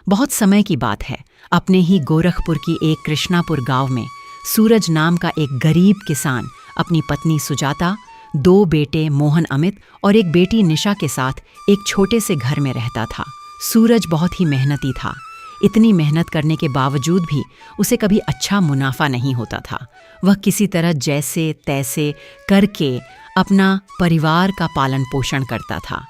बहुत समय की बात है। अपने ही गोरखपुर की एक कृष्णापुर गांव में सूरज नाम का एक गरीब किसान अपनी पत्नी सुजाता, 2 बेटे मोहन अमित और एक बेटी निशा के साथ एक छोटे से घर में रहता था। सूरज बहुत ही मेहनती था। इतनी मेहनत करने के बावजूद भी उसे कभी अच्छा मुनाफा नहीं होता था। वह किसी तरह जैसे तैसे करके अपना परिवार का पालन पोषण करता था।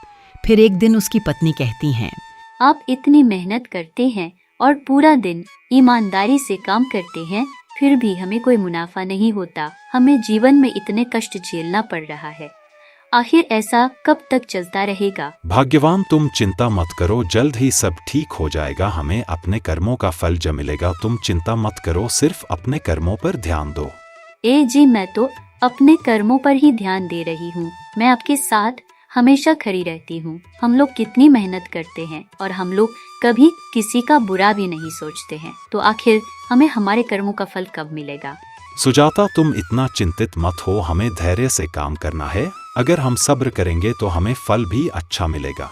फिर एक दिन उसकी पत्नी कहती हैं, आप इतनी मेहनत करते हैं और पूरा दिन ईमानदारी से काम करते हैं, फिर भी हमें कोई मुनाफा नहीं होता। हमें जीवन में इतने कष्ट झेलना पड़ रहा है। आखिर ऐसा कब तक चलता रहेगा? भाग्यवान, तुम चिंता मत करो, जल्द ही सब ठीक हो जाएगा। हमें अपने कर्मों का फल जब मिलेगा। तुम चिंता मत करो, सिर्फ अपने कर्मों पर ध्यान दो। जी, मैं तो अपने कर्मों पर ही ध्यान दे रही हूँ। मैं आपके साथ हमेशा खड़ी रहती हूँ। हम लोग कितनी मेहनत करते हैं और हम लोग कभी किसी का बुरा भी नहीं सोचते हैं, तो आखिर हमें हमारे कर्मों का फल कब मिलेगा? सुजाता, तुम इतना चिंतित मत हो, हमें धैर्य से काम करना है। अगर हम सब्र करेंगे तो हमें फल भी अच्छा मिलेगा।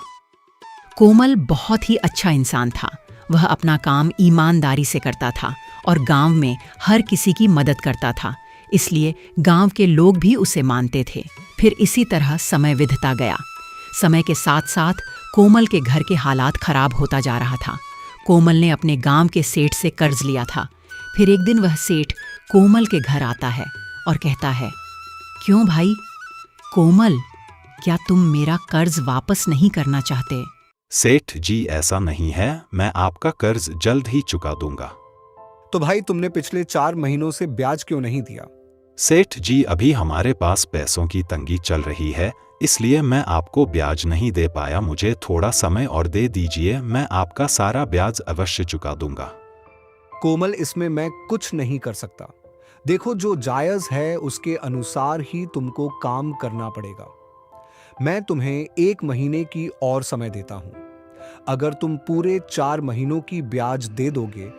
कोमल बहुत ही अच्छा इंसान था। वह अपना काम ईमानदारी से करता था और गांव में हर किसी की मदद करता था, इसलिए गांव के लोग भी उसे मानते थे। फिर इसी तरह समय बीतता गया। समय के साथ साथ कोमल के घर के हालात खराब होता जा रहा था। कोमल ने अपने गांव के सेठ से कर्ज लिया था। फिर एक दिन वह सेठ कोमल के घर आता है और कहता है, क्यों भाई? कोमल, क्या तुम मेरा कर्ज वापस नहीं करना चाहते? सेठ जी, ऐसा नहीं है, मैं आपका कर्ज जल्द ही चुका दूंगा। तो भाई, तुमने पिछले 4 महीनों से ब्याज क्यों नहीं दिया? सेठ जी, अभी हमारे पास पैसों की तंगी चल रही है, इसलिए मैं आपको ब्याज नहीं दे पाया। मुझे थोड़ा समय और दे दीजिए, मैं आपका सारा ब्याज अवश्य चुका दूंगा। कोमल, इसमें मैं कुछ नहीं कर सकता। देखो, जो जायज है उसके अनुसार ही तुमको काम करना पड़ेगा। मैं तुम्हें 1 महीने की और समय देता हूं। अगर तुम पूरे 4 महीनों की ब्याज दे दोगे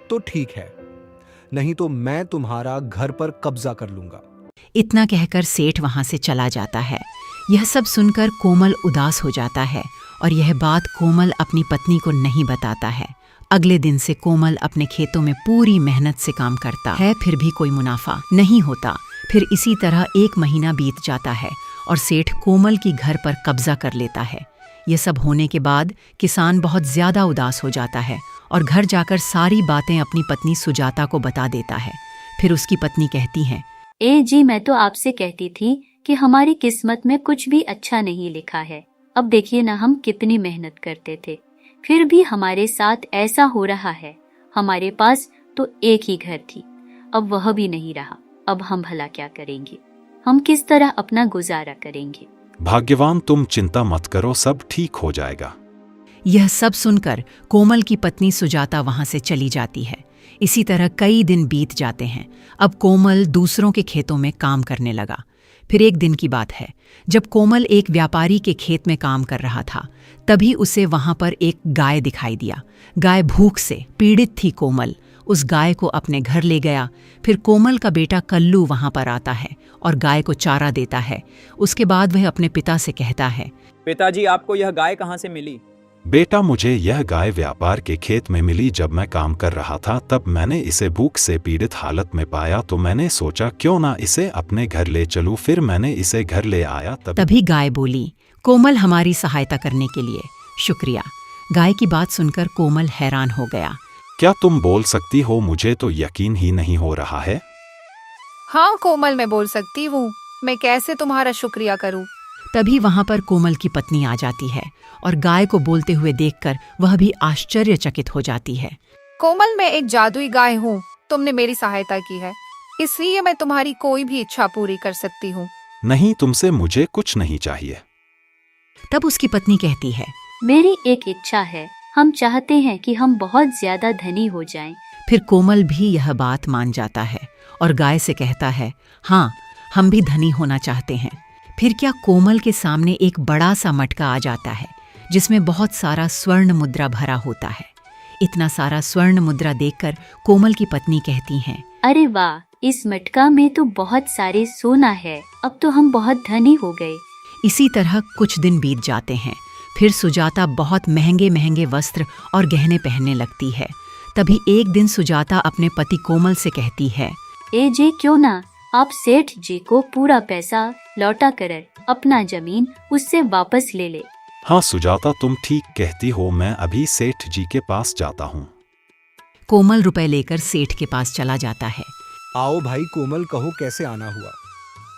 तो ठीक है, नहीं तो मैं तुम्हारा घर पर कब्जा कर लूंगा। इतना कहकर सेठ वहां से चला जाता है। यह सब सुनकर कोमल उदास हो जाता है और यह बात कोमल अपनी पत्नी को नहीं बताता है। अगले दिन से कोमल अपने खेतों में पूरी मेहनत से काम करता है, फिर भी कोई मुनाफा नहीं होता। फिर इसी तरह 1 महीना बीत जाता है और सेठ कोमल की घर पर कब्जा कर लेता है। ये सब होने के बाद किसान बहुत ज्यादा उदास हो जाता है और घर जाकर सारी बातें अपनी पत्नी सुजाता को बता देता है। फिर उसकी पत्नी कहती हैं, जी, मैं तो आपसे कहती थी कि हमारी किस्मत में कुछ भी अच्छा नहीं लिखा है। अब देखिए ना, हम कितनी मेहनत करते थे, फिर भी हमारे साथ ऐसा हो रहा है। हमारे पास तो एक ही घर थी, अब वह भी नहीं रहा। अब हम भला क्या करेंगे? हम किस तरह अपना गुजारा करेंगे? भाग्यवान, तुम चिंता मत करो, सब ठीक हो जाएगा। यह सब सुनकर कोमल की पत्नी सुजाता वहां से चली जाती है। इसी तरह कई दिन बीत जाते हैं। अब कोमल दूसरों के खेतों में काम करने लगा। फिर एक दिन की बात है, जब कोमल एक व्यापारी के खेत में काम कर रहा था, तभी उसे वहां पर एक गाय दिखाई दिया। गाय भूख से पीड़ित थी। कोमल उस गाय को अपने घर ले गया। फिर कोमल का बेटा कल्लू वहां पर आता है और गाय को चारा देता है। उसके बाद वह अपने पिता से कहता है, पिताजी, आपको यह गाय कहाँ से मिली? बेटा, मुझे यह गाय व्यापार के खेत में मिली। जब मैं काम कर रहा था तब मैंने इसे भूख से पीड़ित हालत में पाया, तो मैंने सोचा क्यों ना इसे अपने घर ले चलूं। फिर मैंने इसे घर ले आया। तभी गाय बोली, कोमल, हमारी सहायता करने के लिए शुक्रिया। गाय की बात सुनकर कोमल हैरान हो गया। क्या तुम बोल सकती हो? मुझे तो यकीन ही नहीं हो रहा है। हाँ कोमल, मैं बोल सकती हूँ। मैं कैसे तुम्हारा शुक्रिया करूँ? तभी वहां पर कोमल की पत्नी आ जाती है और गाय को बोलते हुए देखकर वह भी आश्चर्यचकित हो जाती है। कोमल, मैं एक जादुई गाय हूँ। तुमने मेरी सहायता की है, इसलिए मैं तुम्हारी कोई भी इच्छा पूरी कर सकती हूँ। नहीं, तुमसे मुझे कुछ नहीं चाहिए। तब उसकी पत्नी कहती है, मेरी एक इच्छा है। हम चाहते हैं कि हम बहुत ज्यादा धनी हो जाएं। फिर कोमल भी यह बात मान जाता है और गाय से कहता है, हाँ, हम भी धनी होना चाहते हैं। फिर क्या कोमल के सामने एक बड़ा सा मटका आ जाता है जिसमें बहुत सारा स्वर्ण मुद्रा भरा होता है। इतना सारा स्वर्ण मुद्रा देखकर कोमल की पत्नी कहती हैं, अरे वाह, इस मटका में तो बहुत सारे सोना है। अब तो हम बहुत धनी हो गए। इसी तरह कुछ दिन बीत जाते हैं। फिर सुजाता बहुत महंगे महंगे वस्त्र और गहने पहनने लगती है। तभी एक दिन सुजाता अपने पति कोमल से कहती है, ए जे क्यों ना आप सेठ जी को पूरा पैसा लौटा कर अपना जमीन उससे वापस ले ले। हाँ सुजाता, तुम ठीक कहती हो, मैं अभी सेठ जी के पास जाता हूँ। कोमल रुपए लेकर सेठ के पास चला जाता है। आओ भाई कोमल, कहो कैसे आना हुआ।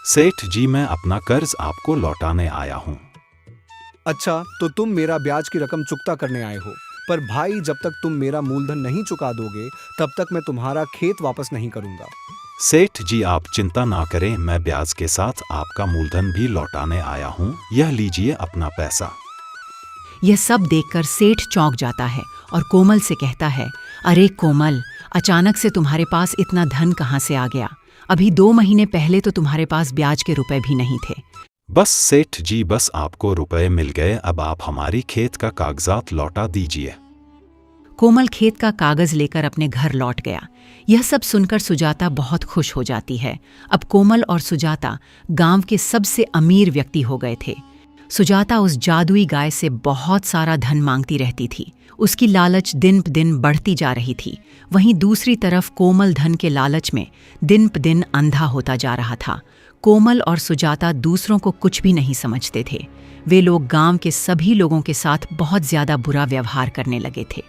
सेठ जी, मैं अपना कर्ज आपको लौटाने आया हूँ। अच्छा, तो तुम मेरा ब्याज की रकम चुकता करने आए हो। पर भाई, जब तक तुम मेरा मूलधन नहीं चुका दोगे तब तक मैं तुम्हारा खेत वापस नहीं करूंगा। सेठ जी, आप चिंता ना करें, मैं ब्याज के साथ आपका मूलधन भी लौटाने आया हूँ। यह लीजिए अपना पैसा। यह सब देखकर सेठ चौंक जाता है और कोमल से कहता है, अरे कोमल, अचानक से तुम्हारे पास इतना धन कहाँ से आ गया? अभी 2 महीने पहले तो तुम्हारे पास ब्याज के रुपए भी नहीं थे। बस सेठ जी, बस आपको रुपए मिल गए, अब आप हमारी खेत का कागजात लौटा दीजिए। कोमल खेत का कागज लेकर अपने घर लौट गया। यह सब सुनकर सुजाता बहुत खुश हो जाती है। अब कोमल और सुजाता गांव के सबसे अमीर व्यक्ति हो गए थे। सुजाता उस जादुई गाय से बहुत सारा धन मांगती रहती थी। उसकी लालच दिन प दिन बढ़ती जा रही थी। वहीं दूसरी तरफ कोमल धन के लालच में दिन प दिन अंधा होता जा रहा था। कोमल और सुजाता दूसरों को कुछ भी नहीं समझते थे। वे लोग गांव के सभी लोगों के साथ बहुत ज्यादा बुरा व्यवहार करने लगे थे।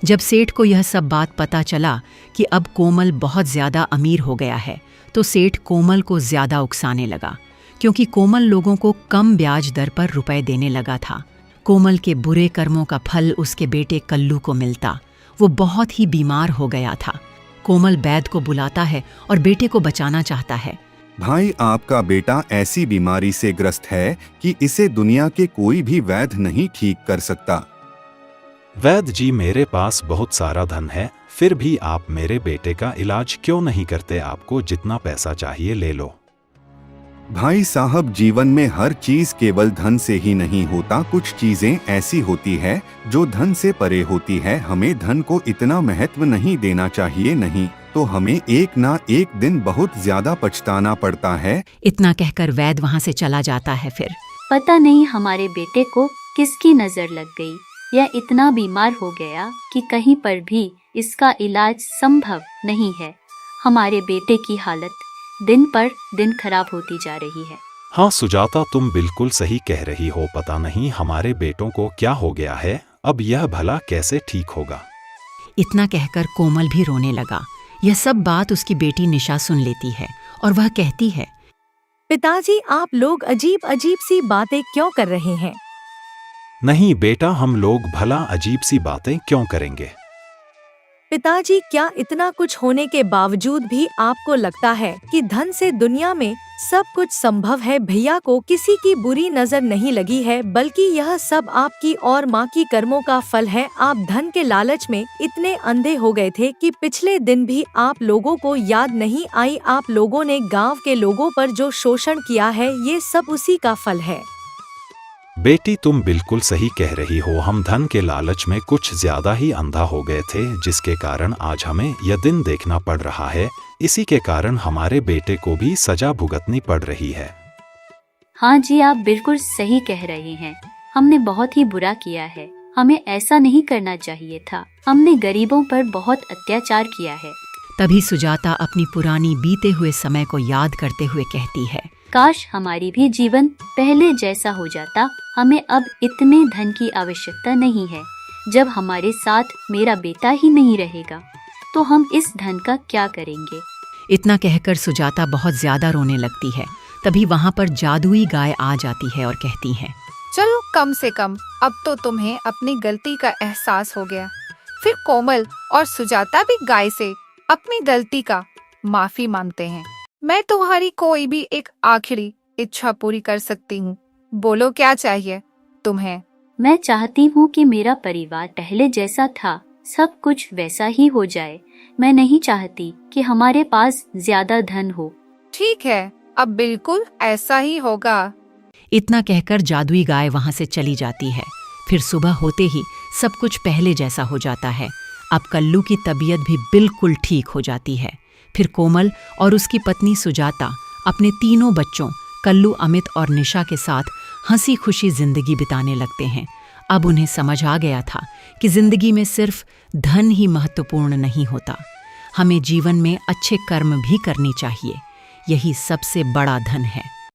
जब सेठ को यह सब बात पता चला कि अब कोमल बहुत ज्यादा अमीर हो गया है, तो सेठ कोमल को ज्यादा उकसाने लगा, क्योंकि कोमल लोगों को कम ब्याज दर पर रुपए देने लगा था। कोमल के बुरे कर्मों का फल उसके बेटे कल्लू को मिलता। वो बहुत ही बीमार हो गया था। कोमल वैद्य को बुलाता है और बेटे को बचाना चाहता है। भाई, आपका बेटा ऐसी बीमारी से ग्रस्त है कि इसे दुनिया के कोई भी वैद्य नहीं ठीक कर सकता। वैद्य जी, मेरे पास बहुत सारा धन है, फिर भी आप मेरे बेटे का इलाज क्यों नहीं करते? आपको जितना पैसा चाहिए ले लो। भाई साहब, जीवन में हर चीज केवल धन से ही नहीं होता। कुछ चीजें ऐसी होती है जो धन से परे होती है। हमें धन को इतना महत्व नहीं देना चाहिए, नहीं तो हमें एक ना एक दिन बहुत ज्यादा पछताना पड़ता है। इतना कहकर वैद्य वहां से चला जाता है। फिर पता नहीं हमारे बेटे को किसकी नजर लग गई। यह इतना बीमार हो गया कि कहीं पर भी इसका इलाज संभव नहीं है। हमारे बेटे की हालत दिन पर दिन खराब होती जा रही है। हाँ सुजाता, तुम बिल्कुल सही कह रही हो। पता नहीं हमारे बेटों को क्या हो गया है, अब यह भला कैसे ठीक होगा। इतना कहकर कोमल भी रोने लगा। यह सब बात उसकी बेटी निशा सुन लेती है और वह कहती है, पिताजी, आप लोग अजीब अजीब सी बातें क्यों कर रहे हैं? नहीं बेटा, हम लोग भला अजीब सी बातें क्यों करेंगे? पिताजी, क्या इतना कुछ होने के बावजूद भी आपको लगता है कि धन से दुनिया में सब कुछ संभव है? भैया को किसी की बुरी नजर नहीं लगी है, बल्कि यह सब आपकी और माँ की कर्मों का फल है। आप धन के लालच में इतने अंधे हो गए थे कि पिछले दिन भी आप लोगों को याद नहीं आई। आप लोगों ने गांव के लोगों पर जो शोषण किया है, ये सब उसी का फल है। बेटी, तुम बिल्कुल सही कह रही हो। हम धन के लालच में कुछ ज्यादा ही अंधा हो गए थे, जिसके कारण आज हमें यह दिन देखना पड़ रहा है। इसी के कारण हमारे बेटे को भी सजा भुगतनी पड़ रही है। हाँ जी, आप बिल्कुल सही कह रहे हैं। हमने बहुत ही बुरा किया है। हमें ऐसा नहीं करना चाहिए था। हमने गरीबों पर बहुत अत्याचार किया है। तभी सुजाता अपनी पुरानी बीते हुए समय को याद करते हुए कहती है, काश हमारी भी जीवन पहले जैसा हो जाता। हमें अब इतने धन की आवश्यकता नहीं है। जब हमारे साथ मेरा बेटा ही नहीं रहेगा तो हम इस धन का क्या करेंगे? इतना कहकर सुजाता बहुत ज्यादा रोने लगती है। तभी वहां पर जादुई गाय आ जाती है और कहती है, चलो, कम से कम अब तो तुम्हें अपनी गलती का एहसास हो गया। फिर कोमल और सुजाता भी गाय से अपनी गलती का माफी मांगते हैं। मैं तुम्हारी कोई भी एक आखिरी इच्छा पूरी कर सकती हूँ। बोलो, क्या चाहिए तुम्हें? मैं चाहती हूँ कि मेरा परिवार पहले जैसा था, सब कुछ वैसा ही हो जाए। मैं नहीं चाहती कि हमारे पास ज्यादा धन हो। ठीक है, अब बिल्कुल ऐसा ही होगा। इतना कहकर जादुई गाय वहां से चली जाती है। फिर सुबह होते ही सब कुछ पहले जैसा हो जाता है। अब कल्लू की तबीयत भी बिल्कुल ठीक हो जाती है। फिर कोमल और उसकी पत्नी सुजाता अपने तीनों बच्चों कल्लू, अमित और निशा के साथ हंसी खुशी जिंदगी बिताने लगते हैं। अब उन्हें समझ आ गया था कि जिंदगी में सिर्फ धन ही महत्वपूर्ण नहीं होता, हमें जीवन में अच्छे कर्म भी करने चाहिए। यही सबसे बड़ा धन है।